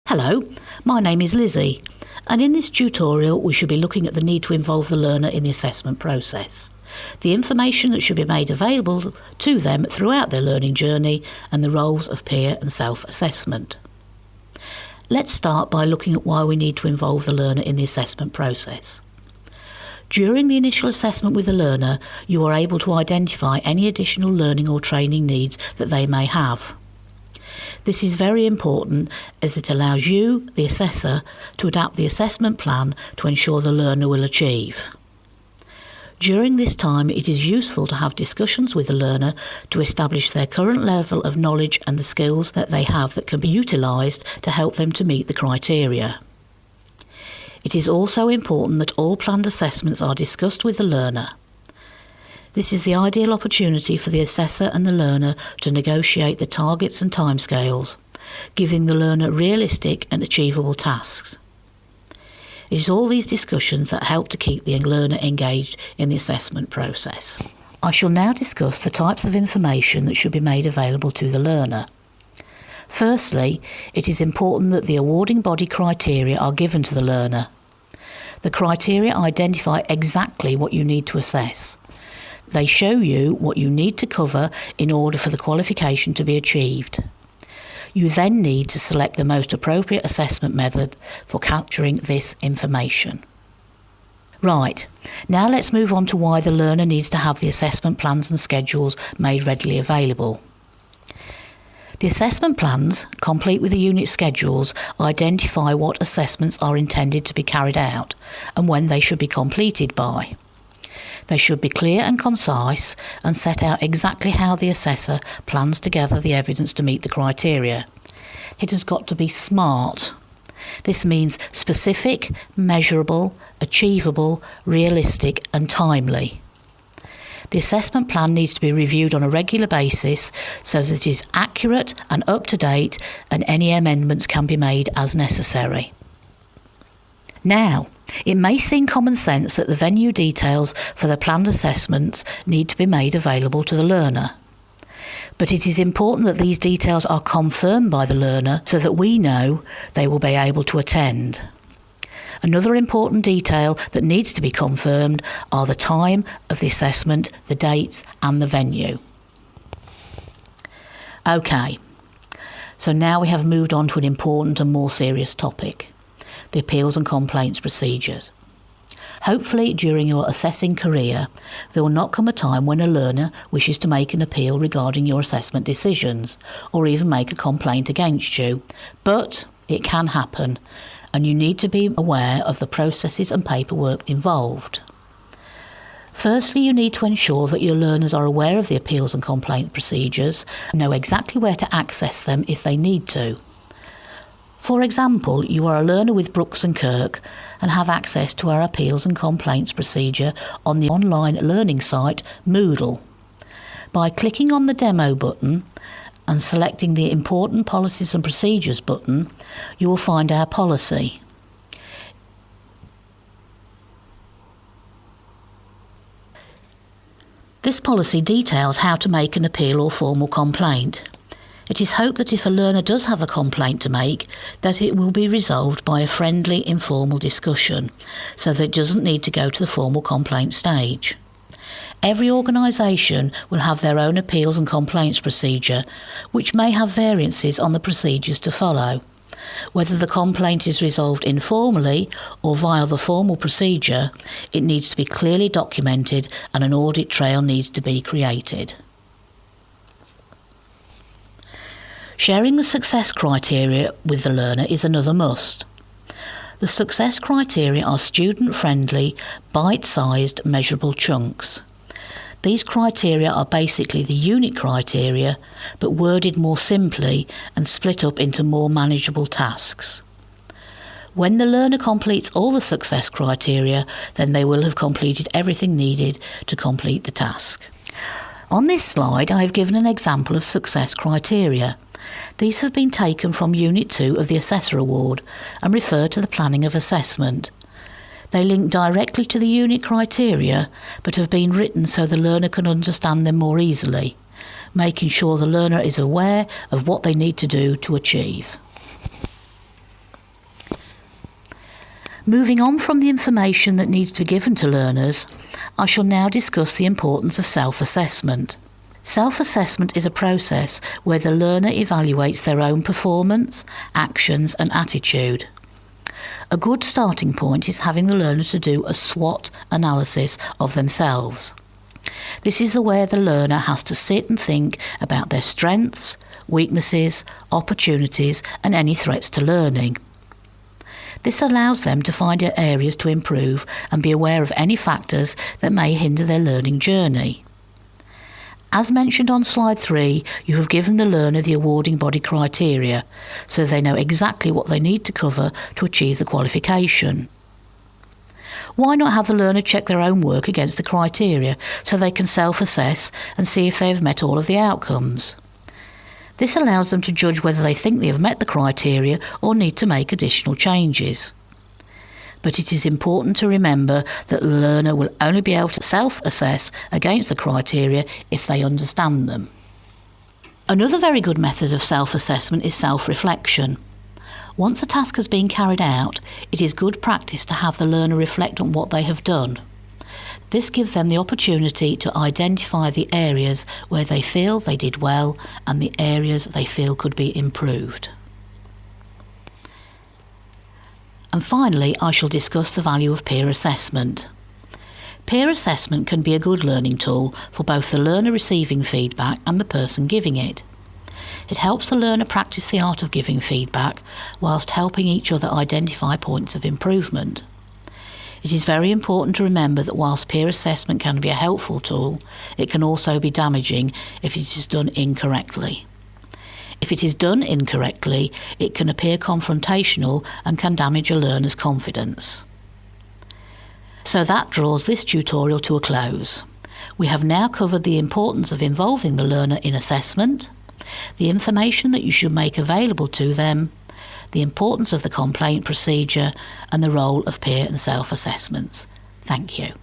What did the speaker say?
Hello, my name is Lizzie, and in this tutorial we should be looking at the need to involve the learner in the assessment process, the information that should be made available to them throughout their learning journey, and the roles of peer and self-assessment. Let's start by looking at why we need to involve the learner in the assessment process. During the initial assessment with the learner, you are able to identify any additional learning or training needs that they may have. This is very important as it allows you, the assessor, to adapt the assessment plan to ensure the learner will achieve. During this time, it is useful to have discussions with the learner to establish their current level of knowledge and the skills that they have that can be utilised to help them to meet the criteria. It is also important that all planned assessments are discussed with the learner. This is the ideal opportunity for the assessor and the learner to negotiate the targets and timescales, giving the learner realistic and achievable tasks. It is all these discussions that help to keep the learner engaged in the assessment process. I shall now discuss the types of information that should be made available to the learner. Firstly, it is important that the awarding body criteria are given to the learner. The criteria identify exactly what you need to assess. They show you what you need to cover in order for the qualification to be achieved. You then need to select the most appropriate assessment method for capturing this information. Right, now let's move on to why the learner needs to have the assessment plans and schedules made readily available. The assessment plans, complete with the unit schedules, identify what assessments are intended to be carried out and when they should be completed by. They should be clear and concise and set out exactly how the assessor plans to gather the evidence to meet the criteria. It has got to be SMART. This means specific, measurable, achievable, realistic and timely. The assessment plan needs to be reviewed on a regular basis so that it is accurate and up to date, and any amendments can be made as necessary. Now, it may seem common sense that the venue details for the planned assessments need to be made available to the learner. But it is important that these details are confirmed by the learner so that we know they will be able to attend. Another important detail that needs to be confirmed are the time of the assessment, the dates and the venue. Okay, so now we have moved on to an important and more serious topic: the appeals and complaints procedures. Hopefully, during your assessing career, there will not come a time when a learner wishes to make an appeal regarding your assessment decisions, or even make a complaint against you, but it can happen, and you need to be aware of the processes and paperwork involved. Firstly, you need to ensure that your learners are aware of the appeals and complaint procedures and know exactly where to access them if they need to. For example, you are a learner with Brooks and Kirk and have access to our appeals and complaints procedure on the online learning site Moodle. By clicking on the demo button and selecting the important policies and procedures button, you will find our policy. This policy details how to make an appeal or formal complaint. It is hoped that if a learner does have a complaint to make, that it will be resolved by a friendly, informal discussion, so that it doesn't need to go to the formal complaint stage. Every organisation will have their own appeals and complaints procedure, which may have variances on the procedures to follow. Whether the complaint is resolved informally or via the formal procedure, it needs to be clearly documented and an audit trail needs to be created. Sharing the success criteria with the learner is another must. The success criteria are student-friendly, bite-sized, measurable chunks. These criteria are basically the unit criteria, but worded more simply and split up into more manageable tasks. When the learner completes all the success criteria, then they will have completed everything needed to complete the task. On this slide, I have given an example of success criteria. These have been taken from Unit 2 of the Assessor Award and refer to the planning of assessment. They link directly to the unit criteria, but have been written so the learner can understand them more easily, making sure the learner is aware of what they need to do to achieve. Moving on from the information that needs to be given to learners, I shall now discuss the importance of self-assessment. Self-assessment is a process where the learner evaluates their own performance, actions and attitude. A good starting point is having the learner to do a SWOT analysis of themselves. This is where the learner has to sit and think about their strengths, weaknesses, opportunities and any threats to learning. This allows them to find areas to improve and be aware of any factors that may hinder their learning journey. As mentioned on slide 3, you have given the learner the awarding body criteria, so they know exactly what they need to cover to achieve the qualification. Why not have the learner check their own work against the criteria so they can self-assess and see if they have met all of the outcomes? This allows them to judge whether they think they have met the criteria or need to make additional changes. But it is important to remember that the learner will only be able to self-assess against the criteria if they understand them. Another very good method of self-assessment is self-reflection. Once a task has been carried out, it is good practice to have the learner reflect on what they have done. This gives them the opportunity to identify the areas where they feel they did well and the areas they feel could be improved. And finally, I shall discuss the value of peer assessment. Peer assessment can be a good learning tool for both the learner receiving feedback and the person giving it. It helps the learner practice the art of giving feedback whilst helping each other identify points of improvement. It is very important to remember that whilst peer assessment can be a helpful tool, it can also be damaging if it is done incorrectly. If it is done incorrectly, it can appear confrontational and can damage a learner's confidence. So that draws this tutorial to a close. We have now covered the importance of involving the learner in assessment, the information that you should make available to them, the importance of the complaint procedure and the role of peer and self-assessments. Thank you.